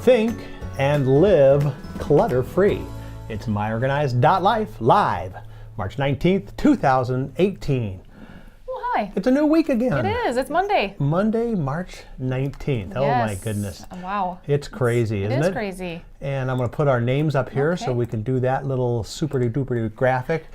Think and live clutter-free. It's myOrganized.life live, March 19th, 2018. Well, hi. It's a new week again. It is. It's Monday. Monday, March 19th. Oh my goodness. Wow. It's crazy, isn't it? It is crazy. And I'm going to put our names up here so we can do that little super-duper graphic.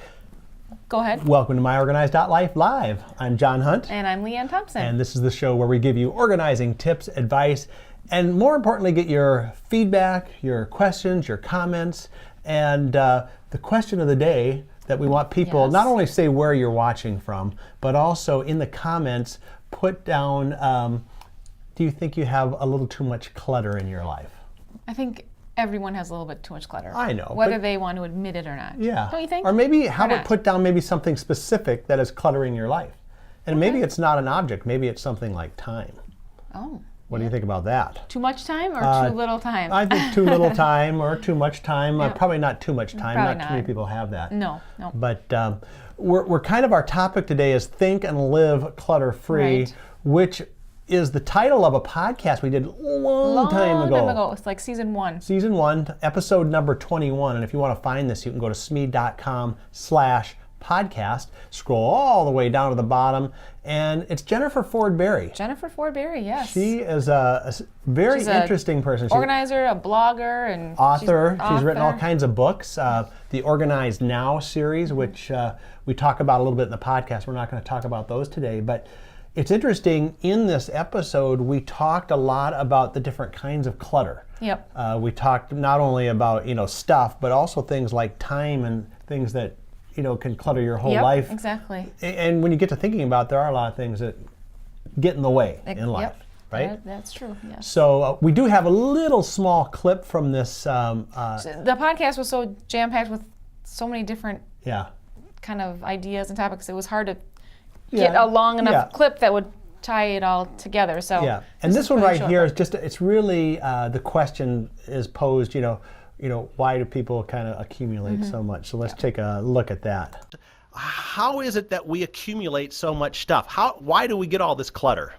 Go ahead. Welcome to myOrganized.life live. I'm John Hunt. And I'm Leanne Thompson. And this is the show where we give you organizing tips, advice, and more importantly, get your feedback, your questions, your comments, and the question of the day that we want people not only say where you're watching from, but also in the comments put down, do you think you have a little too much clutter in your life? I think everyone has a little bit too much clutter. I know. Whether they want to admit it or not. Yeah. Don't you think? Or maybe how about put down maybe something specific that is cluttering your life. And maybe it's not an object, maybe it's something like time. Oh. What do you think about that? Too much time or too little time? I think too little time or too much time. Probably not too much time. Probably not too many people have that. No. But we're kind of, our topic today is Think and Live Clutter-Free, which is the title of a podcast we did a long time ago. It's like season 1. Season 1, episode number 21. And if you want to find this, you can go to smead.com/podcast, scroll all the way down to the bottom, and it's Jennifer Ford Berry. Jennifer Ford Berry, yes. She is a very interesting person. She's organizer, a blogger, and author. She's written all kinds of books. The Organized Now series, which we talk about a little bit in the podcast. We're not going to talk about those today, but it's interesting. In this episode, we talked a lot about the different kinds of clutter. Yep. We talked not only about stuff, but also things like time and things that can clutter your whole life. Exactly. And when you get to thinking about it, there are a lot of things that get in the way in life, right? That's true, yes. So we do have a little small clip from this. The podcast was so jam-packed with so many different kind of ideas and topics. It was hard to get a long enough clip that would tie it all together. So and this one right here is just, it's really, the question is posed, why do people kind of accumulate so much? So let's take a look at that. How is it that we accumulate so much stuff? Why do we get all this clutter?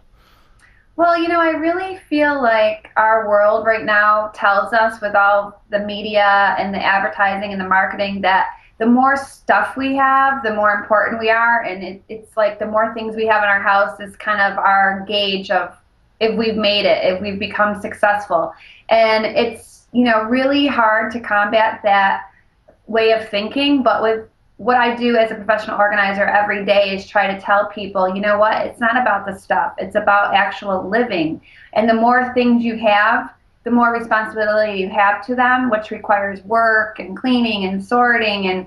Well, I really feel like our world right now tells us, with all the media and the advertising and the marketing, that the more stuff we have, the more important we are. And it's like the more things we have in our house is kind of our gauge of if we've made it, if we've become successful. And it's really hard to combat that way of thinking. But with what I do as a professional organizer every day is try to tell people, you know what, it's not about the stuff. It's about actual living. And the more things you have, the more responsibility you have to them, which requires work and cleaning and sorting and,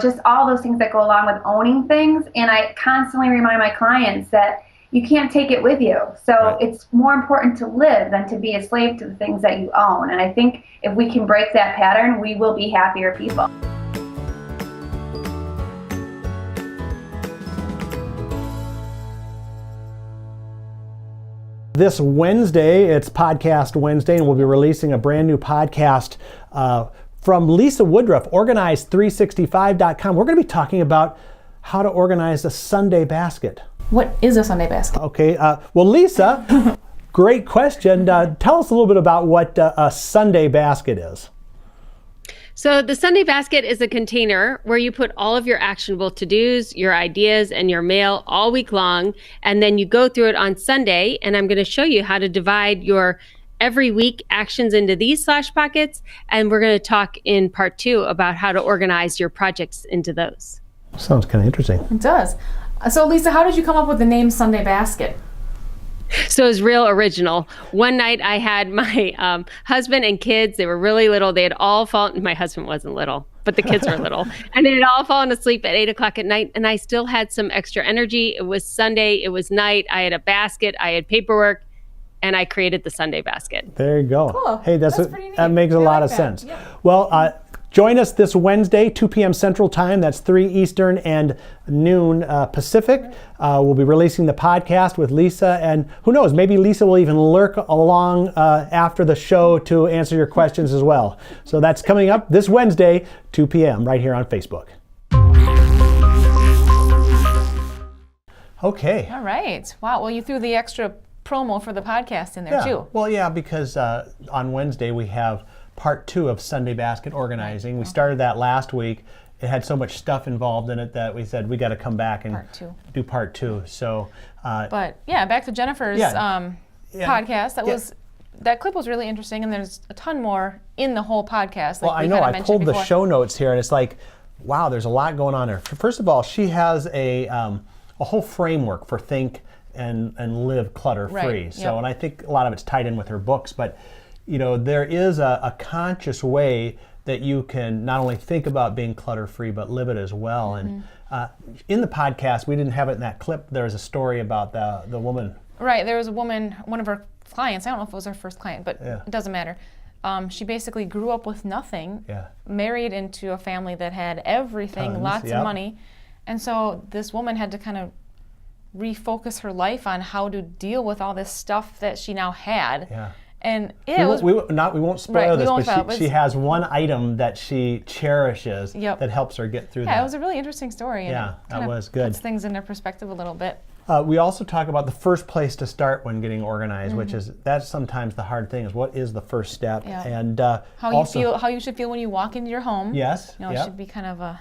just all those things that go along with owning things. And I constantly remind my clients that you can't take it with you. So it's more important to live than to be a slave to the things that you own. And I think if we can break that pattern, we will be happier people. This Wednesday, it's Podcast Wednesday, and we'll be releasing a brand new podcast from Lisa Woodruff, Organized365.com. We're going to be talking about how to organize a Sunday basket. What is a Sunday basket? Okay, well, Lisa, great question. Tell us a little bit about what a Sunday basket is. So the Sunday basket is a container where you put all of your actionable to-dos, your ideas, and your mail all week long, and then you go through it on Sunday, and I'm going to show you how to divide your every week actions into these slash pockets, and we're going to talk in part 2 about how to organize your projects into those. Sounds kind of interesting. It does. So Lisa, how did you come up with the name Sunday Basket? So it was real original. One night I had my husband and kids. They were really little. They had all fallen. My husband wasn't little, but the kids were little. And they had all fallen asleep at 8 o'clock at night. And I still had some extra energy. It was Sunday. It was night. I had a basket. I had paperwork. And I created the Sunday basket. There you go. Cool. Hey, that's pretty neat. That makes a lot of sense. Yeah. Well, join us this Wednesday, 2 p.m. Central Time. That's 3 Eastern and noon Pacific. We'll be releasing the podcast with Lisa, and who knows, maybe Lisa will even lurk along after the show to answer your questions as well. So that's coming up this Wednesday, 2 p.m. right here on Facebook. Okay. All right. Wow. Well, you threw the extra promo for the podcast in there too. Well, yeah, because on Wednesday we have part 2 of Sunday Basket Organizing. We started that last week. It had so much stuff involved in it that we said we got to come back and do part 2. So, but yeah, back to Jennifer's podcast. That clip was really interesting, and there's a ton more in the whole podcast. Well, I know I pulled the show notes here, and it's like, wow, there's a lot going on there. First of all, she has a whole framework for think and live clutter-free. Right. So, and I think a lot of it's tied in with her books, but there is a conscious way that you can not only think about being clutter-free, but live it as well. And in the podcast, we didn't have it in that clip. There was a story about the woman. Right, there was a woman, one of her clients, I don't know if it was her first client, but it doesn't matter. She basically grew up with nothing, married into a family that had everything, Tons, lots of money. And so this woman had to kind of refocus her life on how to deal with all this stuff that she now had. Yeah. And we won't spoil this, but she has one item that she cherishes that helps her get through that. Yeah, it was a really interesting story. Yeah, that was good. Puts things into perspective a little bit. We also talk about the first place to start when getting organized, which is that's sometimes the hard thing. Is what is the first step, and how you should feel when you walk into your home. Yes, it should be kind of a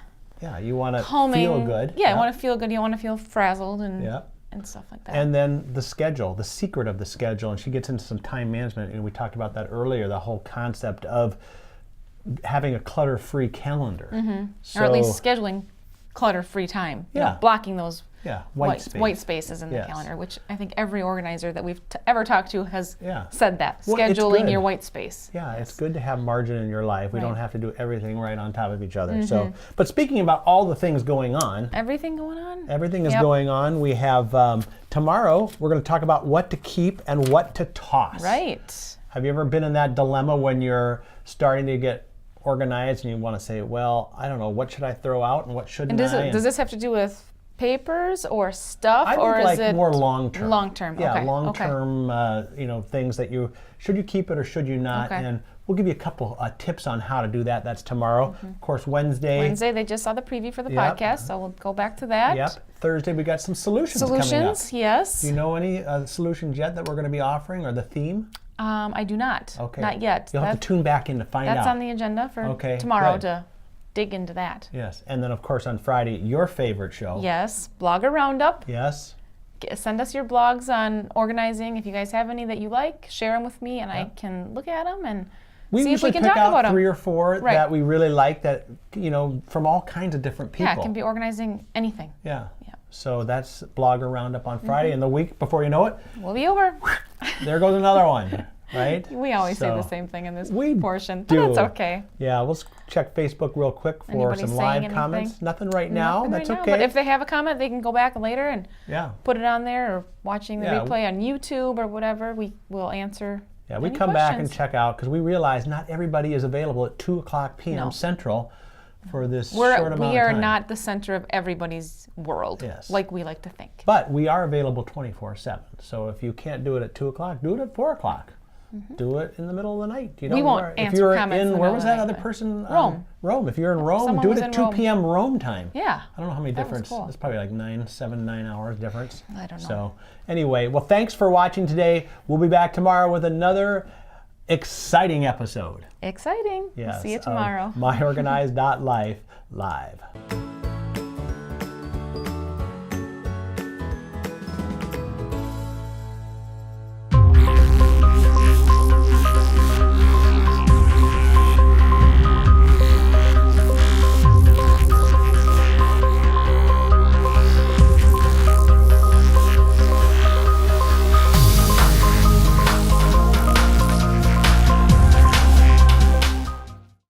you want to calming, feel good. Yeah, you want to feel good. You don't want to feel frazzled and stuff like that. And then the schedule, the secret of the schedule, and she gets into some time management, and we talked about that earlier. The whole concept of having a clutter-free calendar, or at least scheduling clutter-free time. Blocking those. White spaces in the calendar, which I think every organizer that we've ever talked to has said that. Scheduling your white space. Yeah, it's good to have margin in your life. We don't have to do everything right on top of each other. So, but speaking about all the things going on. Everything going on? Everything is going on. We have, tomorrow, we're going to talk about what to keep and what to toss. Right. Have you ever been in that dilemma when you're starting to get organized and you want to say, well, I don't know, what should I throw out and what shouldn't I? Does this have to do with papers or stuff, or is it more long term? Long term, yeah, long term. Things that should you keep it or should you not? And we'll give you a couple tips on how to do that. That's tomorrow. Of course, Wednesday. Wednesday, they just saw the preview for the podcast, so we'll go back to that. Yep. Thursday, we got some solutions coming up. Yes. Do you know any solutions yet that we're going to be offering or the theme? I do not. Okay. Not yet. You'll have to tune back in to find out. That's on the agenda for tomorrow to dig into that. Yes, and then of course on Friday, your favorite show. Yes, Blogger Roundup. Yes. Send us your blogs on organizing. If you guys have any that you like, share them with me, and I can look at them and see if we can talk about them. We usually pick out 3 or 4 that we really like that, from all kinds of different people. Yeah, it can be organizing anything. Yeah. So that's Blogger Roundup on Friday, and the week before you know it, we'll be over. There goes another one. Right? We always say the same thing in this portion, but that's okay. Yeah, we'll check Facebook real quick for some live comments. Nothing right now. That's okay. But if they have a comment, they can go back later and put it on there, or watching the replay on YouTube or whatever. We will answer. Yeah, we come back and check out because we realize not everybody is available at 2:00 p.m. Central for this short amount of time. We are not the center of everybody's world, like we like to think. But we are available 24/7. So if you can't do it at 2:00, do it at 4:00. Do it in the middle of the night. We won't answer comments. Where was that other person? Rome. Rome. If you're in Rome, do it at 2 p.m. Rome time. Yeah. I don't know how many difference. Cool. It's probably like 9 hours difference. I don't know. So anyway, well, thanks for watching today. We'll be back tomorrow with another exciting episode. Exciting. Yes. See you tomorrow. myOrganized.life live.